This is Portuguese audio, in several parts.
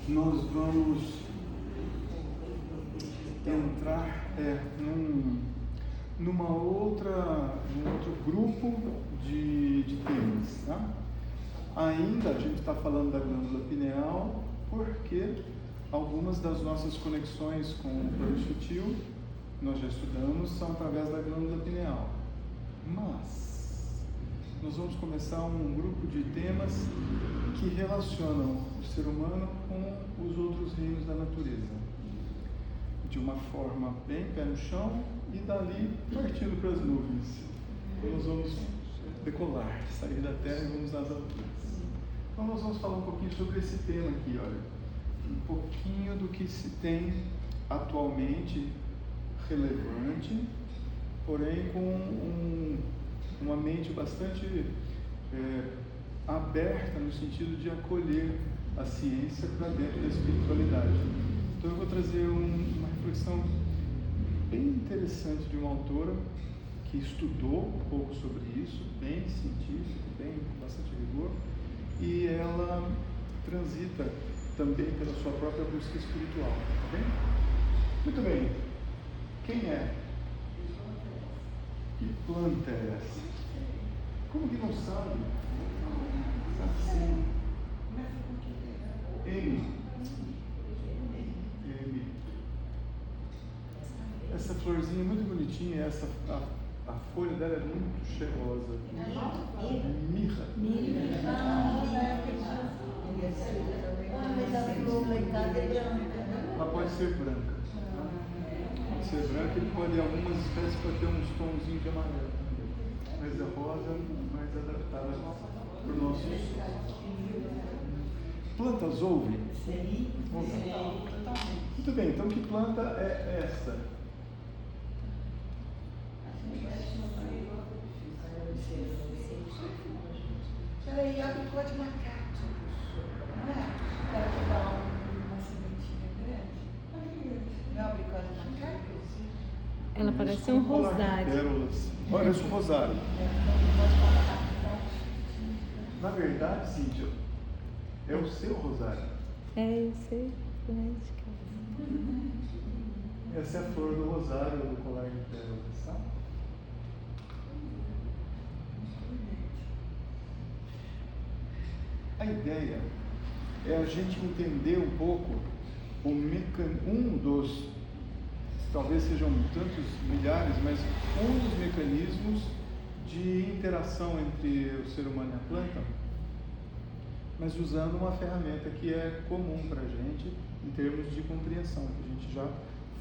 nós vamos entrar num outro grupo de temas, tá? Ainda a gente está falando da glândula pineal porque algumas das nossas conexões com o plano sutil, nós já estudamos, são através da glândula pineal. Mas nós vamos começar um grupo de temas que relacionam o ser humano com os outros reinos da natureza, de uma forma bem pé no chão e dali partindo para as nuvens. Então nós vamos decolar, sair da Terra e vamos às alturas. Então nós vamos falar um pouquinho sobre esse tema aqui, olha, um pouquinho do que se tem atualmente relevante, porém com uma mente bastante aberta no sentido de acolher a ciência para dentro da espiritualidade. Então eu vou trazer uma reflexão bem interessante de uma autora que estudou um pouco sobre isso, bem científico, bem com bastante rigor, e ela transita também pela sua própria busca espiritual, tá bem? Muito bem. Quem é? Que planta é essa? Como que não sabe? Assim. M. Essa florzinha é muito bonitinha, a folha dela é muito cheirosa. Mirra. Ela pode ser branca. Pode ser branca e pode, algumas espécies podem ter uns tonzinhos de amarelo também. Mas a rosa mais adaptada para o nosso sol. Plantas ouvem? Sim. Muito bem, então que planta é esta? Peraí, abricô de macaco. Não é? Para que dá uma sementinha grande. Não é abricô de macaco? Ela parece um rosário. Pérolas. Olha, esse rosário. Na verdade, Cíntia, é o seu rosário. É, eu sei. Essa é a flor do rosário do colar de pérolas, tá? A ideia é a gente entender um pouco um dos, talvez sejam tantos milhares, mas um dos mecanismos de interação entre o ser humano e a planta, mas usando uma ferramenta que é comum para a gente em termos de compreensão, que a gente já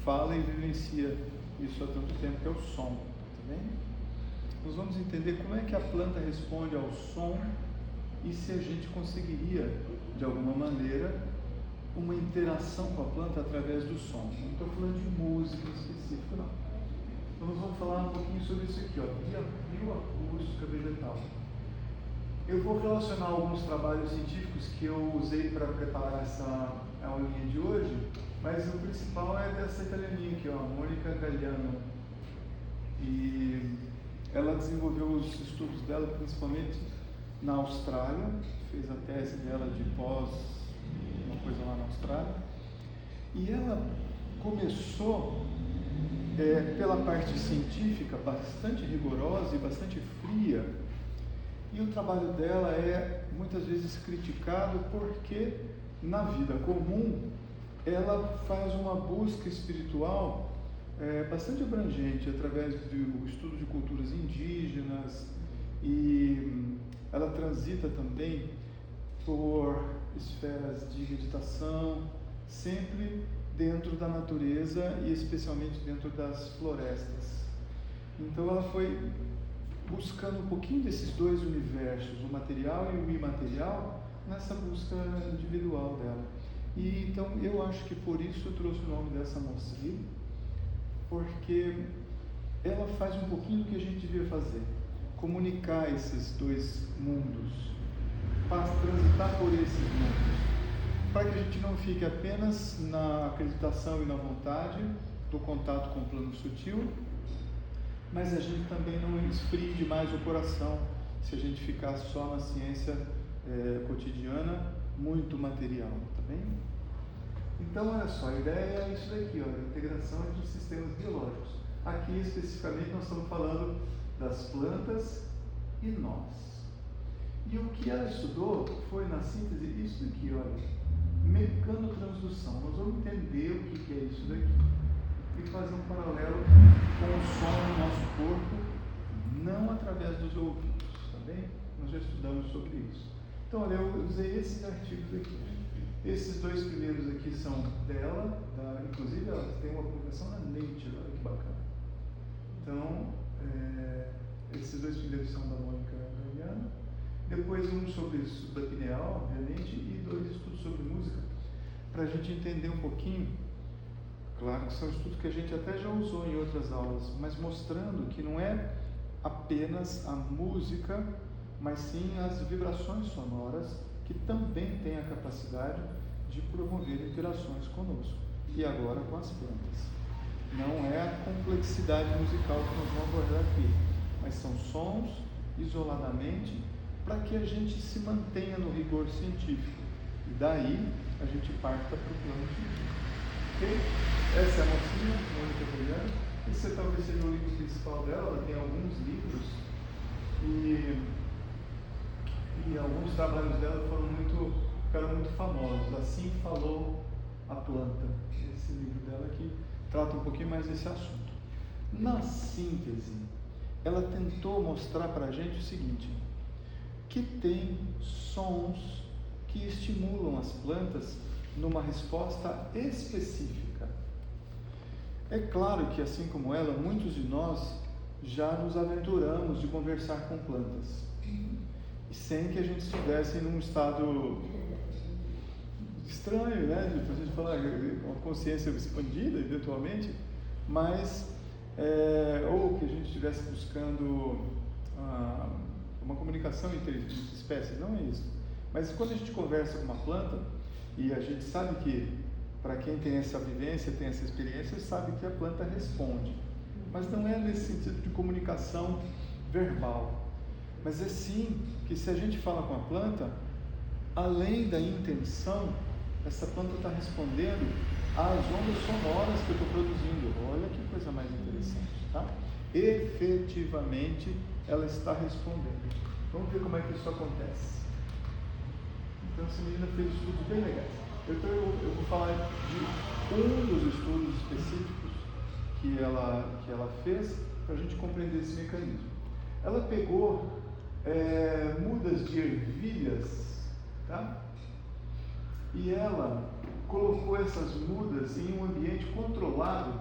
fala e vivencia isso há tanto tempo, que é o som, tá bem? Nós vamos entender como é que a planta responde ao som e se a gente conseguiria, de alguma maneira, uma interação com a planta através do som. Não estou falando de música em específico, não. Então nós vamos falar um pouquinho sobre isso aqui, ó, bioacústica vegetal. Eu vou relacionar alguns trabalhos científicos que eu usei para preparar essa aulinha de hoje, mas o principal é dessa italianinha aqui, ó, Mônica Galliano. E ela desenvolveu os estudos dela principalmente na Austrália, fez a tese dela de pós, uma coisa lá na Austrália, e ela começou pela parte científica bastante rigorosa e bastante fria, e o trabalho dela é muitas vezes criticado porque na vida comum ela faz uma busca espiritual bastante abrangente através do estudo de culturas indígenas, e ela transita também por esferas de meditação, sempre dentro da natureza e especialmente dentro das florestas. Então ela foi buscando um pouquinho desses dois universos, o material e o imaterial, nessa busca individual dela. E então eu acho que por isso eu trouxe o nome dessa moça aqui, porque ela faz um pouquinho do que a gente devia fazer, comunicar esses dois mundos, para transitar por esses mundos, para que a gente não fique apenas na acreditação e na vontade do contato com o plano sutil, mas a gente também não esfrie demais o coração se a gente ficar só na ciência cotidiana, muito material, tá bem? Então, olha só, a ideia é isso daqui, ó, a integração entre os sistemas biológicos. Aqui, especificamente, nós estamos falando das plantas e nós. E o que ela estudou foi, na síntese, isso daqui, olha, mecanotransdução. Nós vamos entender o que é isso daqui e fazer um paralelo com o som no nosso corpo, não através dos ouvidos, tá bem? Nós já estudamos sobre isso. Então, olha, eu usei esses artigos aqui. Esses dois primeiros aqui são dela, inclusive ela tem uma publicação na Nature, olha que bacana. Então, esses dois primeiros são da Mônica Gariano. Depois um sobre suprapineal, obviamente, e dois estudos sobre música, para a gente entender um pouquinho. Claro que são estudos que a gente até já usou em outras aulas, mas mostrando que não é apenas a música, mas sim as vibrações sonoras que também têm a capacidade de promover interações conosco. E agora com as plantas. Não é a complexidade musical que nós vamos abordar aqui, mas são sons isoladamente para que a gente se mantenha no rigor científico. E daí a gente parta para o plano científico. Ok? Essa é a mocinha, Mônica Gariano. Esse talvez seja o livro principal dela. Ela tem alguns livros e alguns trabalhos dela ficaram muito famosos. Assim falou a planta. Esse livro dela aqui trata um pouquinho mais desse assunto. Na síntese, ela tentou mostrar para a gente o seguinte, que tem sons que estimulam as plantas numa resposta específica. É claro que, assim como ela, muitos de nós já nos aventuramos de conversar com plantas, sem que a gente estivesse num estado estranho, né? De a gente falar com a consciência expandida, eventualmente, mas ou que a gente estivesse buscando uma comunicação entre espécies, não é isso. Mas quando a gente conversa com uma planta, e a gente sabe que, para quem tem essa vivência, tem essa experiência, sabe que a planta responde. Mas não é nesse sentido de comunicação verbal. Mas é sim que se a gente fala com a planta, além da intenção, essa planta está respondendo às ondas sonoras que eu estou produzindo. Olha que coisa mais interessante, tá? Efetivamente, ela está respondendo. Vamos ver como é que isso acontece. Então, essa menina fez estudos bem legais. Eu vou falar de um dos estudos específicos que ela fez para a gente compreender esse mecanismo. Ela pegou mudas de ervilhas, tá? E ela colocou essas mudas em um ambiente controlado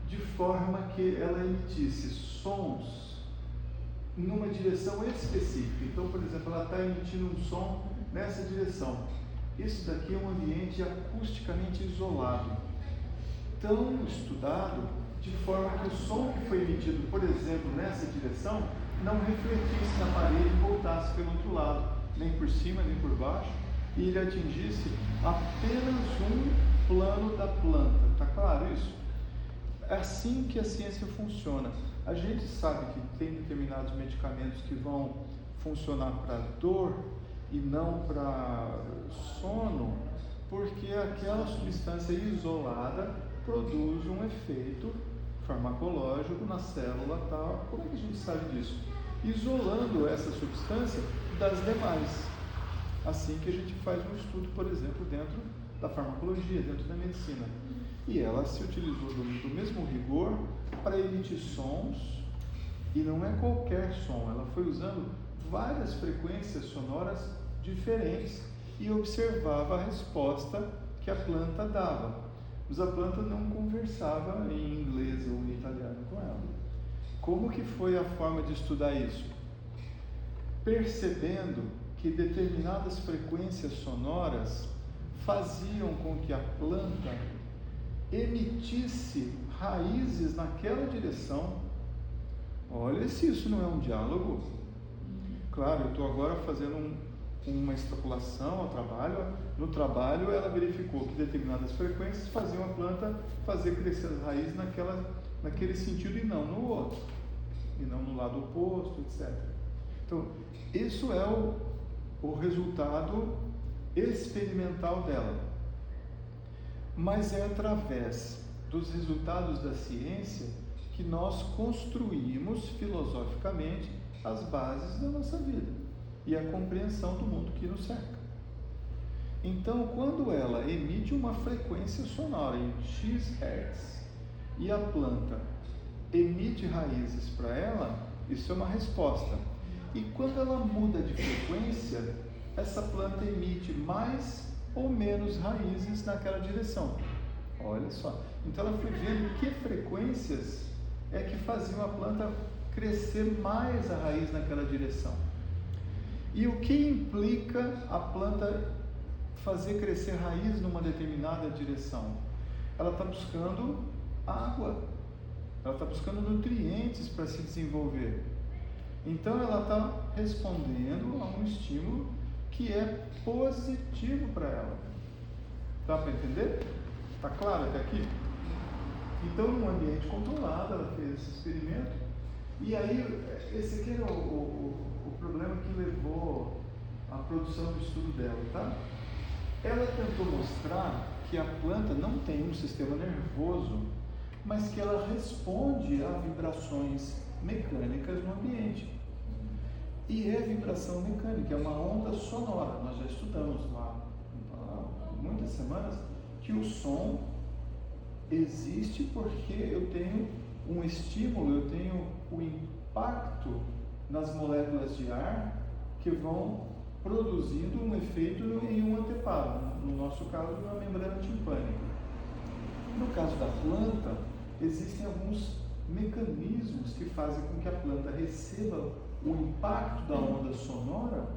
de forma que ela emitisse sons numa direção específica. Então, por exemplo, ela está emitindo um som nessa direção. Isso daqui é um ambiente acusticamente isolado, tão estudado, de forma que o som que foi emitido, por exemplo, nessa direção, não refletisse na parede e voltasse pelo outro lado, nem por cima, nem por baixo, e ele atingisse apenas um plano da planta. Está claro isso? É assim que a ciência funciona. A gente sabe que tem determinados medicamentos que vão funcionar para dor e não para sono, porque aquela substância isolada produz um efeito farmacológico na célula tal. Como é que a gente sabe disso? Isolando essa substância das demais. Assim que a gente faz um estudo, por exemplo, dentro da farmacologia, dentro da medicina. E ela se utilizou do mesmo rigor para emitir sons, e não é qualquer som, ela foi usando várias frequências sonoras diferentes e observava a resposta que a planta dava. Mas a planta não conversava em inglês ou em italiano com ela. Como que foi a forma de estudar isso? Percebendo que determinadas frequências sonoras faziam com que a planta emitisse raízes naquela direção. Olha se isso não é um diálogo. Claro, eu estou agora fazendo uma extrapolação ao trabalho. No trabalho, ela verificou que determinadas frequências faziam a planta fazer crescer as raízes naquele sentido e não no outro, e não no lado oposto, etc. Então, isso é o resultado experimental dela. mas é através dos resultados da ciência que nós construímos filosoficamente as bases da nossa vida e a compreensão do mundo que nos cerca. Então, quando ela emite uma frequência sonora em X Hz e a planta emite raízes para ela, isso é uma resposta. E quando ela muda de frequência, essa planta emite mais ou menos raízes naquela direção. Olha só. Então ela foi vendo que frequências é que faziam a planta crescer mais a raiz naquela direção. E o que implica a planta fazer crescer raiz numa determinada direção? Ela está buscando água, ela está buscando nutrientes para se desenvolver. Então ela está respondendo a um estímulo que é positivo para ela. Dá para entender? Está claro até aqui? Então, num ambiente controlado, ela fez esse experimento. E aí, esse aqui era o problema que levou à produção do estudo dela, tá? Ela tentou mostrar que a planta não tem um sistema nervoso, mas que ela responde a vibrações mecânicas no ambiente. E é vibração mecânica, é uma onda sonora. Nós já estudamos lá há muitas semanas que o som existe porque eu tenho um estímulo, eu tenho o impacto nas moléculas de ar que vão produzindo um efeito em um anteparo, no nosso caso, na membrana timpânica. No caso da planta, existem alguns mecanismos que fazem com que a planta receba o impacto da onda sonora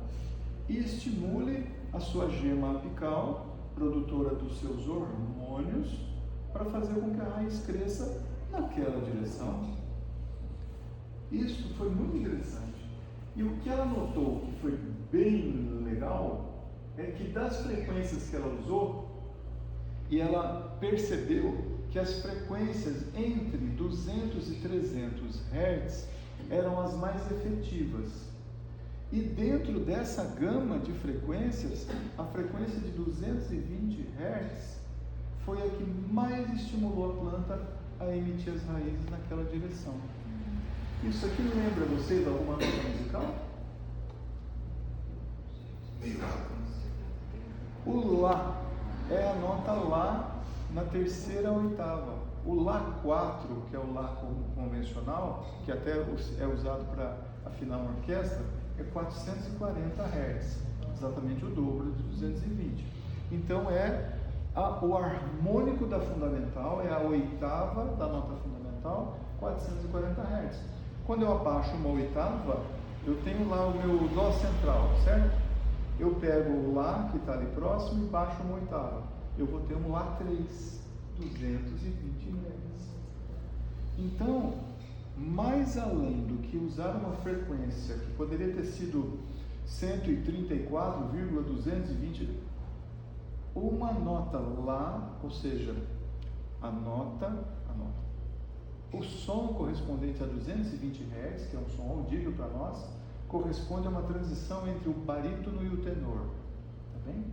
e estimule a sua gema apical, produtora dos seus hormônios, para fazer com que a raiz cresça naquela direção. Isso foi muito interessante. E o que ela notou que foi bem legal é que das frequências que ela usou, e ela percebeu que as frequências entre 200 e 300 Hz eram as mais efetivas. E dentro dessa gama de frequências, a frequência de 220 Hz foi a que mais estimulou a planta a emitir as raízes naquela direção. Isso aqui lembra vocês alguma nota musical? O Lá é a nota Lá na terceira oitava. O Lá 4, que é o Lá convencional, que até é usado para afinar uma orquestra, é 440 Hz, exatamente o dobro de 220. Então o harmônico da fundamental é a oitava da nota fundamental, 440 Hz. Quando eu abaixo uma oitava, eu tenho lá o meu Dó central, certo? Eu pego o Lá, que está ali próximo, e baixo uma oitava. Eu vou ter um Lá 3, 220 Hz. Então, mais além do que usar uma frequência que poderia ter sido 134,220, uma nota Lá, ou seja, a nota, o som correspondente a 220 Hz, que é um som audível para nós, corresponde a uma transição entre o barítono e o tenor. Tá bem?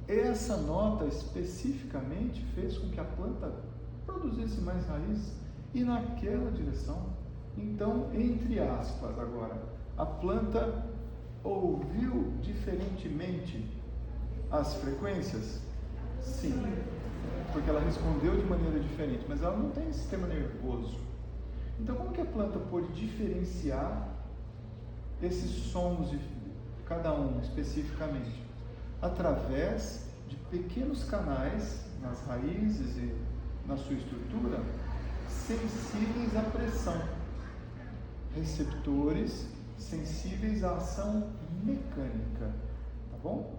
Essa nota especificamente fez com que a planta produzisse mais raízes e naquela direção. Então, entre aspas agora, a planta ouviu diferentemente as frequências? Sim, porque ela respondeu de maneira diferente, mas ela não tem sistema nervoso. Então, como que a planta pode diferenciar esses sons de cada um especificamente? Através de pequenos canais nas raízes e na sua estrutura sensíveis à pressão, receptores sensíveis à ação mecânica, tá bom?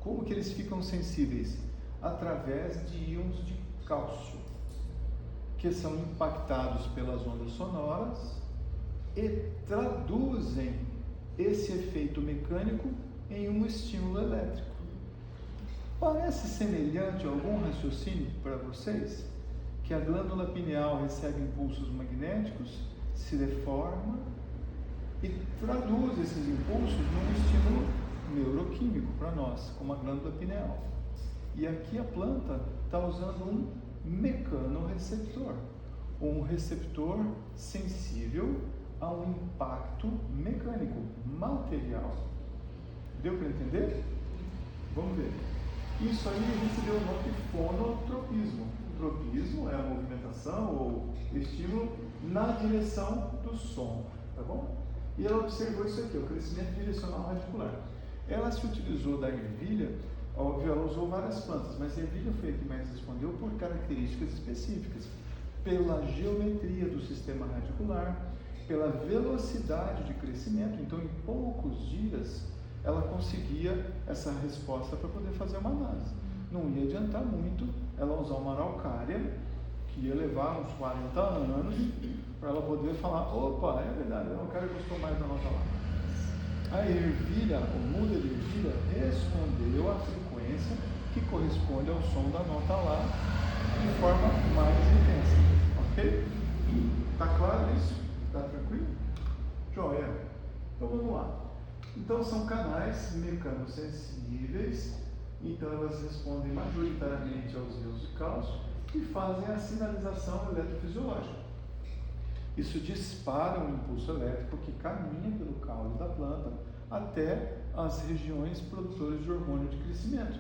Como que eles ficam sensíveis? Através de íons de cálcio, que são impactados pelas ondas sonoras e traduzem esse efeito mecânico em um estímulo elétrico. Parece semelhante a algum raciocínio para vocês? Que a glândula pineal recebe impulsos magnéticos, se deforma e traduz esses impulsos num estímulo neuroquímico para nós, como a glândula pineal. E aqui a planta está usando um mecanorreceptor, um receptor sensível a um impacto mecânico, material. Deu para entender? Vamos ver. Isso aí recebeu o nome de fonotropismo. Tropismo é a movimentação ou estímulo na direção do som, tá bom? E ela observou isso aqui, o crescimento direcional radicular. Ela se utilizou da ervilha, óbvio, ela usou várias plantas, mas a ervilha foi a que mais respondeu por características específicas, pela geometria do sistema radicular, pela velocidade de crescimento. Então, em poucos dias, ela conseguia essa resposta para poder fazer uma análise. Não ia adiantar muito ela usar uma araucária, que ia levar uns 40 anos, para ela poder falar, opa, é verdade, a araucária gostou mais da nota lá. A ervilha, o muda de ervilha, respondeu à frequência que corresponde ao som da nota lá de forma mais intensa. Ok? Tá claro isso? Tá tranquilo? Joia. Então vamos lá. Então são canais mecanosensíveis, então elas respondem majoritariamente aos íons de cálcio e fazem a sinalização eletrofisiológica. Isso dispara um impulso elétrico que caminha pelo caule da planta até as regiões produtoras de hormônio de crescimento,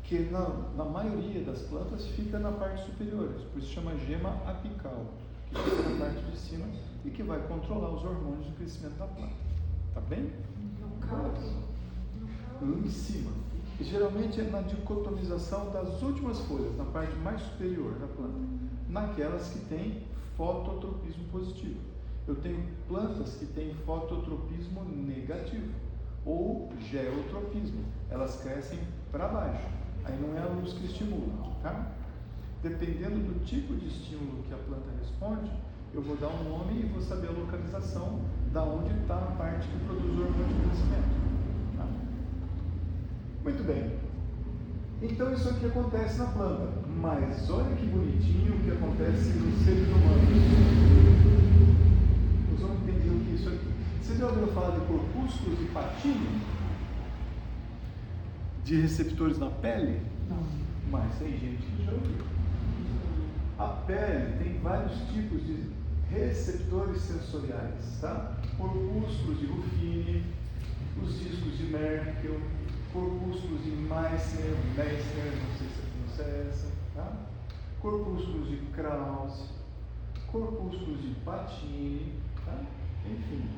que na maioria das plantas fica na parte superior, por isso chama gema apical, que fica na parte de cima e que vai controlar os hormônios de crescimento da planta. Tá bem? Em cima. E geralmente é na dicotomização das últimas folhas, na parte mais superior da planta, naquelas que têm fototropismo positivo. Eu tenho plantas que têm fototropismo negativo ou geotropismo, elas crescem para baixo, aí não é a luz que estimula, tá? Dependendo do tipo de estímulo que a planta responde, eu vou dar um nome e vou saber a localização da onde está a parte que produz o hormônio de crescimento. Tá? Muito bem. Então isso aqui acontece na planta, mas olha que bonitinho o que acontece nos seres humanos. Nós vamos entender o que é isso aqui. Vocês já ouviram falar de corpúsculos de Pacini? De receptores na pele? Não. Mas tem gente que já ouviu. A pele tem vários tipos de receptores sensoriais, tá? Corpúsculos de Ruffini, os discos de Merkel, corpúsculos de Meissner, não sei se a pronúncia é essa, tá? Corpúsculos de Krause, corpúsculos de Pacini, tá? Enfim,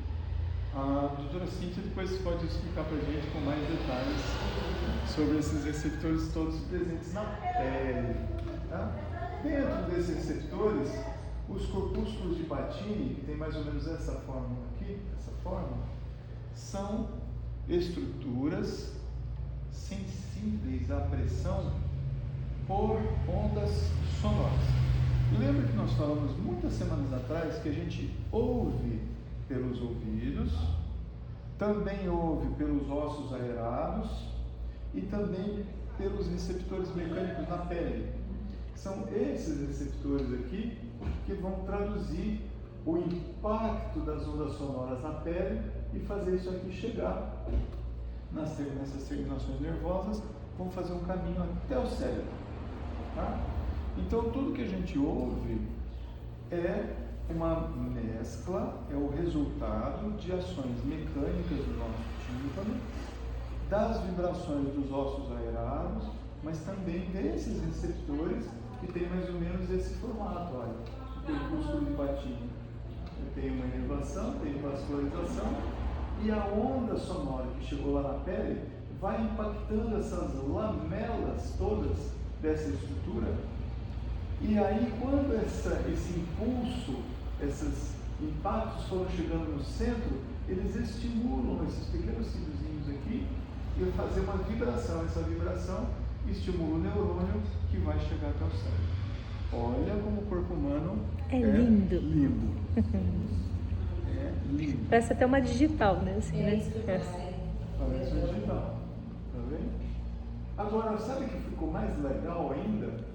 a doutora Cíntia depois pode explicar para a gente com mais detalhes sobre esses receptores todos presentes na pele, tá? Dentro desses receptores, os corpúsculos de Pacini, que tem mais ou menos essa fórmula aqui, são estruturas sensíveis à pressão por ondas sonoras. Lembra que nós falamos muitas semanas atrás que a gente ouve pelos ouvidos, também ouve pelos ossos aerados e também pelos receptores mecânicos na pele. São esses receptores aqui que vão traduzir o impacto das ondas sonoras na pele e fazer isso aqui chegar nessas terminações nervosas, vão fazer um caminho até o cérebro. Tá? Então tudo que a gente ouve é uma mescla, é o resultado de ações mecânicas do nosso tímpano, das vibrações dos ossos aerados, mas também desses receptores que tem mais ou menos esse formato, olha, o corpúsculo de Pacini. Tem uma inervação, tem vascularização, e a onda sonora que chegou lá na pele vai impactando essas lamelas todas dessa estrutura, e aí quando esse impulso, esses impactos foram chegando no centro, eles estimulam esses pequenos fiozinhos aqui e vai fazer uma vibração. Essa vibração estimula o neurônio que vai chegar até o cérebro. Olha como o corpo humano é lindo. Lindo. É lindo. Parece até uma digital, né? Assim, né? Parece uma digital. Tá vendo? Agora, sabe o que ficou mais legal ainda?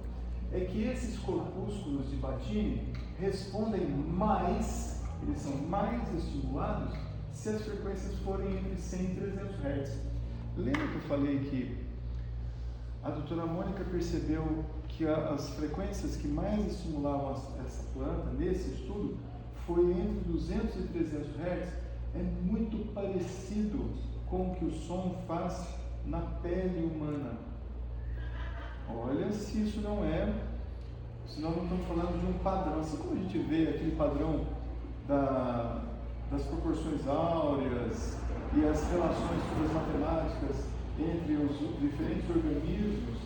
É que esses corpúsculos de Pacini respondem mais, eles são mais estimulados se as frequências forem entre 100 e 300 Hz. Lembra que eu falei que a doutora Mônica percebeu que as frequências que mais estimulavam essa planta nesse estudo foi entre 200 e 300 Hz. É muito parecido com o que o som faz na pele humana. Olha se isso não é, se nós não estamos falando de um padrão, assim como a gente vê aquele padrão das proporções áureas e as relações todas matemáticas entre os diferentes organismos,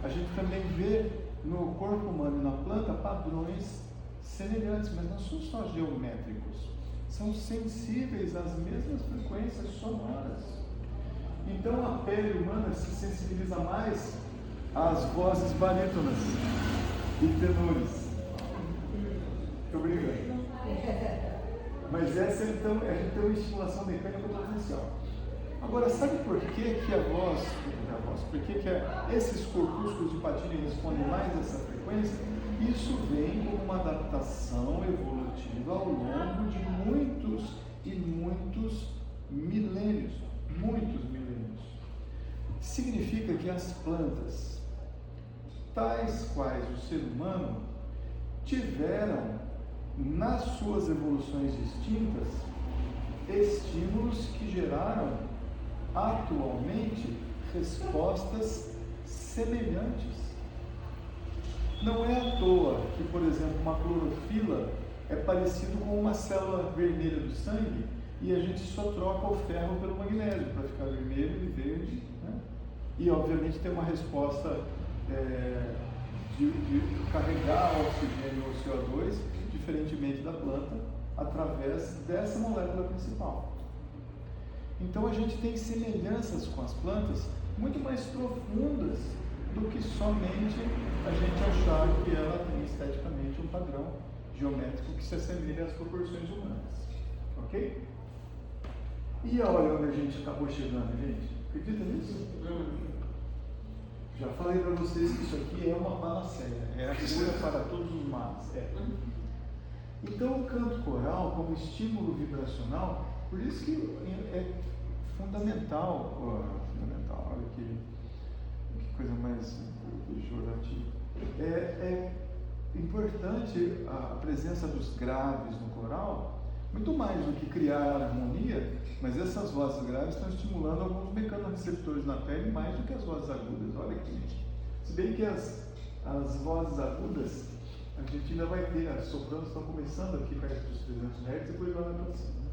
a gente também vê no corpo humano e na planta padrões semelhantes, mas não são só geométricos, são sensíveis às mesmas frequências sonoras. Então a pele humana se sensibiliza mais às vozes barítonas e tenores. Muito obrigado. Mas essa então, a gente tem uma estimulação mecânica potencial. Agora, sabe por que por que esses corpúsculos de Pacini respondem mais a essa frequência? Isso vem como uma adaptação evolutiva ao longo de muitos e muitos milênios. Muitos milênios. Significa que as plantas, tais quais o ser humano, tiveram nas suas evoluções distintas estímulos que geraram atualmente respostas semelhantes. Não é à toa que, por exemplo, uma clorofila é parecido com uma célula vermelha do sangue e a gente só troca o ferro pelo magnésio para ficar vermelho e verde, né? E obviamente tem uma resposta de carregar o oxigênio ou CO2 diferentemente da planta através dessa molécula principal. Então a gente tem semelhanças com as plantas muito mais profundas do que somente a gente achar que ela tem esteticamente um padrão geométrico que se assemelha às proporções humanas. Ok? E olha onde a gente acabou chegando, gente. Acredita nisso? Já falei para vocês que isso aqui é uma panaceia, é a cura para todos os males. Então o canto coral, como estímulo vibracional, por isso que é fundamental, olha que coisa mais pejorativa. É importante a presença dos graves no coral, muito mais do que criar harmonia, mas essas vozes graves estão estimulando alguns mecanorreceptores na pele mais do que as vozes agudas. Olha aqui. Se bem que as vozes agudas, a gente ainda vai ter, as sopranos estão começando aqui perto dos 300 Hz, depois vai para cima.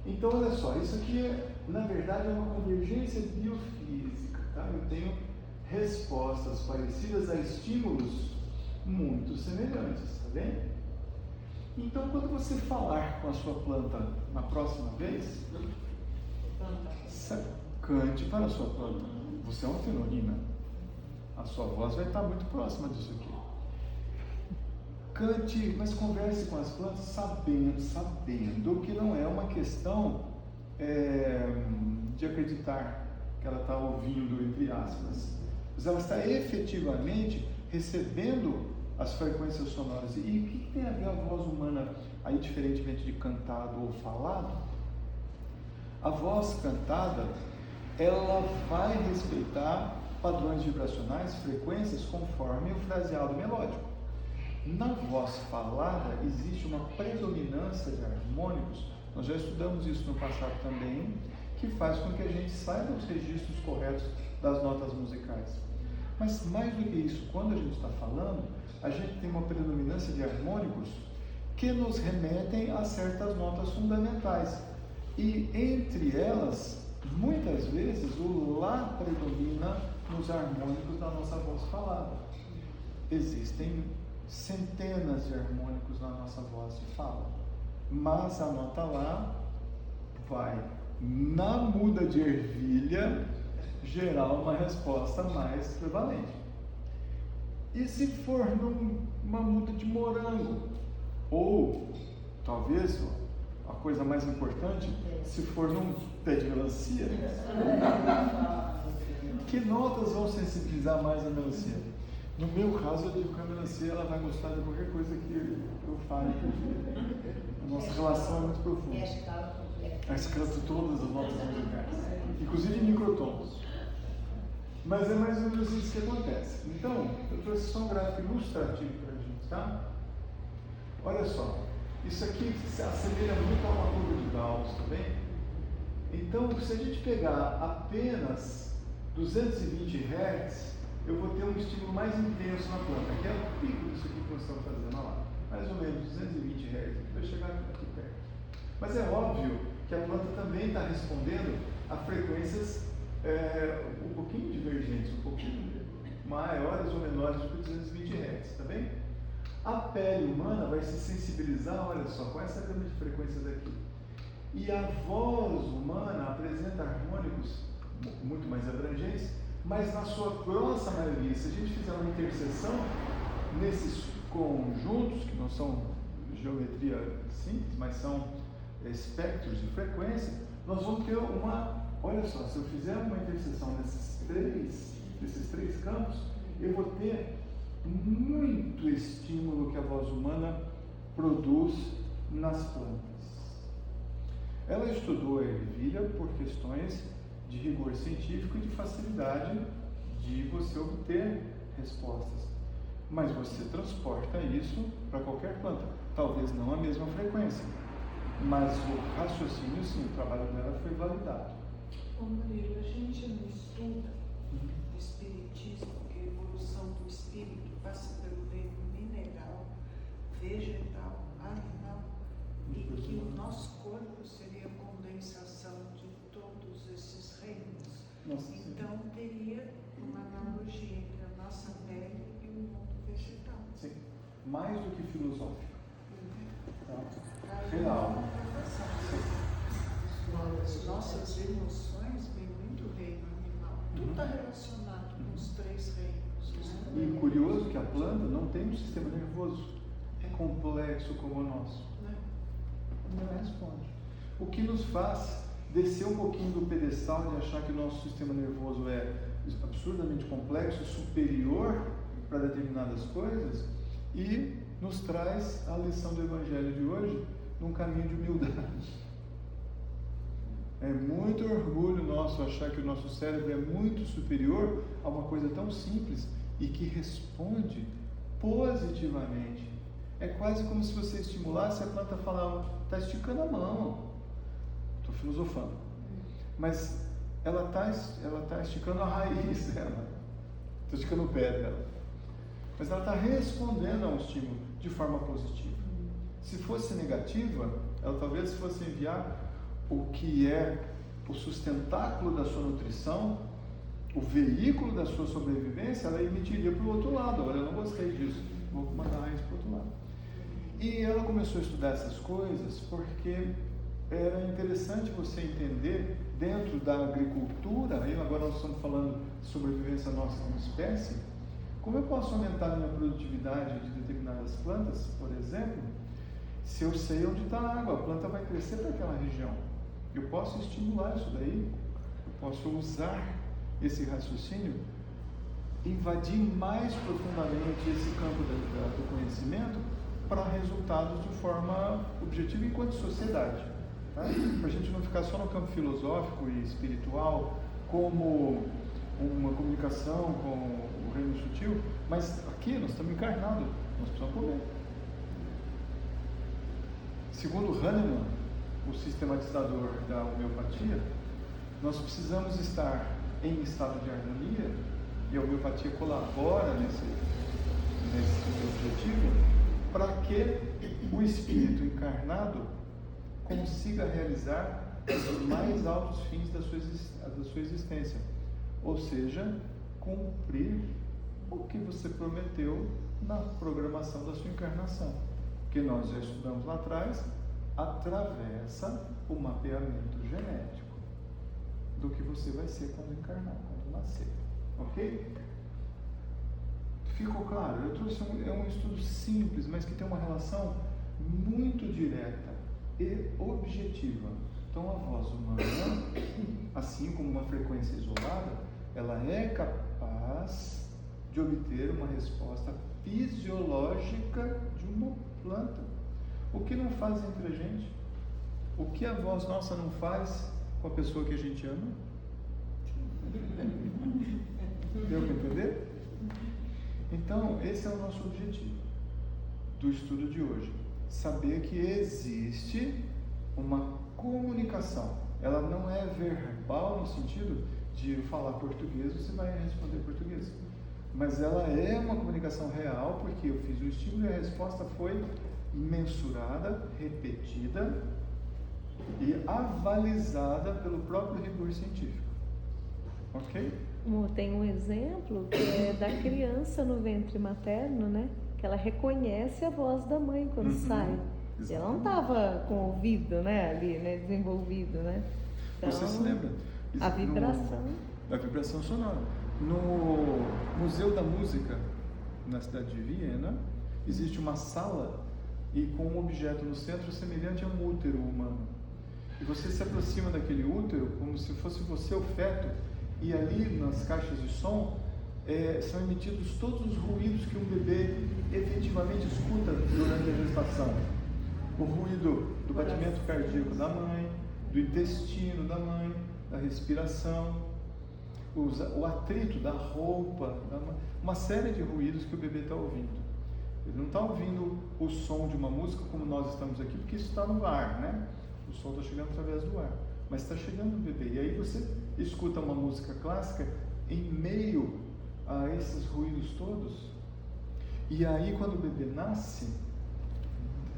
Então, olha só, isso aqui na verdade é uma convergência biofísica, tá? Eu tenho respostas parecidas a estímulos muito semelhantes, tá bem? Então, quando você falar com a sua planta na próxima vez, cante para a sua planta. Você é uma fenorina. A sua voz vai estar muito próxima disso aqui. Cante, mas converse com as plantas sabendo que não é uma questão de acreditar que ela está ouvindo, entre aspas. Mas ela está efetivamente recebendo as frequências sonoras. E o que tem a ver a voz humana aí, diferentemente de cantado ou falado? A voz cantada, ela vai respeitar padrões vibracionais, frequências, conforme o fraseado melódico. Na voz falada, existe uma predominância de harmônicos, nós já estudamos isso no passado também, que faz com que a gente saiba os registros corretos das notas musicais. Mas mais do que isso, quando a gente está falando, a gente tem uma predominância de harmônicos que nos remetem a certas notas fundamentais. E entre elas, muitas vezes, o Lá predomina nos harmônicos da nossa voz falada. Existem centenas de harmônicos na nossa voz de fala, mas a nota Lá vai, na muda de ervilha, gerar uma resposta mais prevalente. E se for numa muda de morango, ou talvez a coisa mais importante, se for num pé de melancia, que notas vão sensibilizar mais a melancia? No meu caso, eu digo que a melancia ela vai gostar de qualquer coisa que eu fale. A nossa relação é muito profunda. A escala de todas as notas musicais, inclusive microtons. Mas é mais ou menos isso que acontece. Então, eu trouxe só um gráfico ilustrativo para a gente, tá? Olha só, isso aqui se assemelha muito a uma curva de Gauss, tá bem? Então, se a gente pegar apenas 220 Hz, eu vou ter um estímulo mais intenso na planta, que é o pico disso aqui que nós estamos fazendo, olha lá. Mais ou menos 220 Hz, vai chegar aqui perto. Mas é óbvio que a planta também está respondendo a frequências um pouquinho divergentes, um pouquinho maiores ou menores do que 220 Hz, tá bem? A pele humana vai se sensibilizar, olha só, com essa gama de frequências aqui. E a voz humana apresenta harmônicos muito mais abrangentes, mas na sua grossa maioria, se a gente fizer uma interseção nesses conjuntos, que não são geometria simples, mas são espectros de frequência, nós vamos ter olha só, se eu fizer uma interseção desses três campos, eu vou ter muito estímulo que a voz humana produz nas plantas. Ela estudou a ervilha por questões de rigor científico e de facilidade de você obter respostas. Mas você transporta isso para qualquer planta. Talvez não a mesma frequência, mas o raciocínio, sim, o trabalho dela foi validado. Ô Murilo, a gente não estuda o espiritismo, que a evolução do espírito passa pelo reino mineral, vegetal, animal, e que o nosso corpo seria a condensação de todos esses reinos. Nossa, então teria uma analogia entre a nossa pele e o mundo vegetal. Sim, mais do que filosófico. Tá? Real. As nossas emoções vêm muito do reino animal. Tudo está relacionado com os três reinos. Né? E curioso que a planta não tem um sistema nervoso complexo como o nosso. Não responde. O que nos faz descer um pouquinho do pedestal de achar que o nosso sistema nervoso é absurdamente complexo, superior para determinadas coisas, e nos traz a lição do Evangelho de hoje num caminho de humildade. É muito orgulho nosso achar que o nosso cérebro é muito superior a uma coisa tão simples e que responde positivamente. É quase como se você estimulasse a planta a falar, está esticando a mão. Estou filosofando. Mas ela tá esticando a raiz dela. Está esticando o pé dela. Mas ela está respondendo a um estímulo de forma positiva. Se fosse negativa, ela talvez fosse enviar o que é o sustentáculo da sua nutrição, o veículo da sua sobrevivência, ela emitiria para o outro lado. Olha, eu não gostei disso, vou mandar a raiz para o outro lado. E ela começou a estudar essas coisas porque era interessante você entender, dentro da agricultura, e agora nós estamos falando de sobrevivência nossa como espécie, como eu posso aumentar a minha produtividade de determinadas plantas, por exemplo, se eu sei onde está a água, a planta vai crescer para aquela região. Eu posso estimular isso daí, eu posso usar esse raciocínio, invadir mais profundamente esse campo do conhecimento para resultados de forma objetiva enquanto sociedade. Tá? Para a gente não ficar só no campo filosófico e espiritual, como uma comunicação com o reino sutil, mas aqui nós estamos encarnados, nós precisamos comer. Segundo Hahnemann, o sistematizador da homeopatia, nós precisamos estar em estado de harmonia, e a homeopatia colabora nesse objetivo, para que o espírito encarnado consiga realizar os mais altos fins da sua existência, ou seja, cumprir o que você prometeu na programação da sua encarnação, que nós já estudamos lá atrás, atravessa o mapeamento genético do que você vai ser quando encarnar, quando nascer, ok? Ficou claro? Eu trouxe um estudo simples, mas que tem uma relação muito direta e objetiva. Então a voz humana, assim como uma frequência isolada, ela é capaz de obter uma resposta fisiológica de uma planta. O que não faz entre a gente? O que a voz nossa não faz com a pessoa que a gente ama? esse é o nosso objetivo do estudo de hoje. Saber que existe uma comunicação. Ela não é verbal no sentido de eu falar português, você vai responder português. Mas ela é uma comunicação real, porque eu fiz o estímulo e a resposta foi mensurada, repetida e avalizada pelo próprio rigor científico. Ok? Tem um exemplo que é da criança no ventre materno, né? Que ela reconhece a voz da mãe quando sai. E ela não estava com o ouvido, né, ali, né, desenvolvido, né? Então, você se lembra? A vibração. A vibração sonora. No Museu da Música, na cidade de Viena, existe uma sala e com um objeto no centro semelhante a um útero humano. E você se aproxima daquele útero como se fosse você o feto, e ali nas caixas de som são emitidos todos os ruídos que um bebê efetivamente escuta durante a gestação. O ruído do batimento cardíaco da mãe, do intestino da mãe, da respiração, o atrito da roupa, uma série de ruídos que o bebê está ouvindo. Ele não está ouvindo o som de uma música como nós estamos aqui, porque isso está no ar, né? O som está chegando através do ar, mas está chegando no bebê. E aí você escuta uma música clássica em meio a esses ruídos todos. E aí quando o bebê nasce,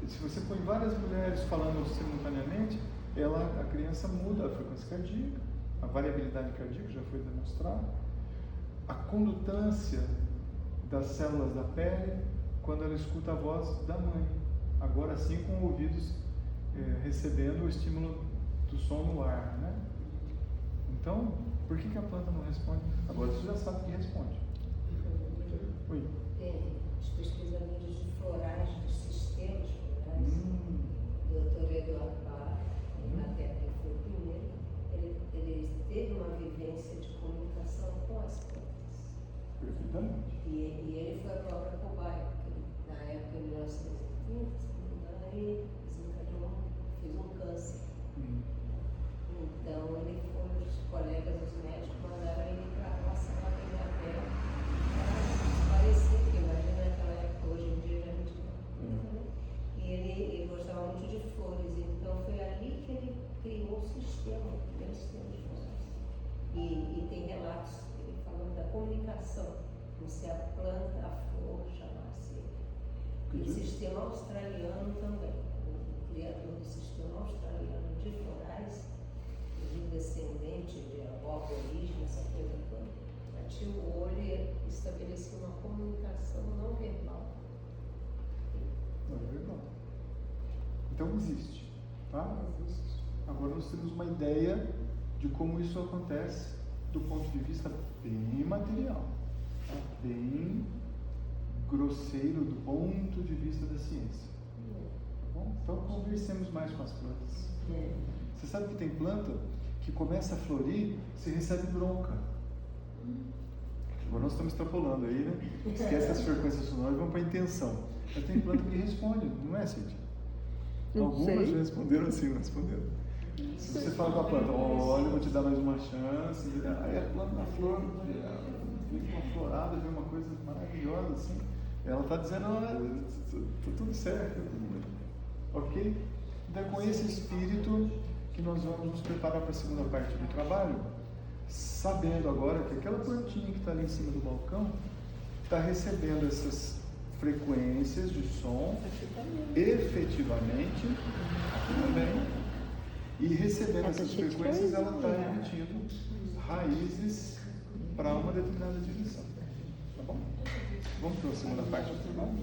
se você põe várias mulheres falando simultaneamente, a criança muda a frequência cardíaca, a variabilidade cardíaca já foi demonstrada, a condutância das células da pele quando ela escuta a voz da mãe, agora sim com ouvidos recebendo o estímulo do som no ar, né? Então, por que a planta não responde? Agora você já sabe que responde. Oi. Os pesquisadores de florais, dos sistemas florais, o Dr. Eduardo Barr, na Terra, que foi o primeiro, ele teve uma vivência de comunicação com as plantas. Perfeitamente. E ele foi a própria cobaia, porque na época, em 1930, se não me engano, ele desencadeou, fez um câncer. Então, os colegas, os médicos, mandaram ele para a roça lá da Inglaterra. Parecia que, imagina naquela época, hoje em dia já a gente não. E ele gostava muito de flores, então foi ali que ele criou o sistema, o primeiro sistema de flores. E tem relatos ele falando da comunicação, como se a planta, a flor chamasse ele. E o sistema australiano também, o criador do sistema australiano de florais, um descendente de avó aborígene, essa coisa toda, batia o olho e estabelecia uma comunicação não verbal. Não é verdade. Então existe, tá? Existe. Agora nós temos uma ideia de como isso acontece do ponto de vista bem material, tá? Bem grosseiro do ponto de vista da ciência. Tá bom? Então conversemos mais com as plantas. Você sabe que tem planta que começa a florir, se recebe bronca. Agora nós estamos extrapolando aí, né? Esquece as frequências sonoras e vamos para a intenção. Mas tem planta que responde, não é, Cíntia? Algumas já responderam assim, não responderam. Se você fala com a planta, olha, eu vou te dar mais uma chance, aí a planta, a flor, vem uma florada, vem uma coisa maravilhosa, assim. Ela está dizendo, está tudo certo. Ok? Então, com esse espírito que nós vamos nos preparar para a segunda parte do trabalho, sabendo agora que aquela plantinha que está ali em cima do balcão está recebendo essas frequências de som efetivamente também, e recebendo essas frequências ela está emitindo raízes para uma determinada direção. Tá bom? Vamos para a segunda parte do trabalho?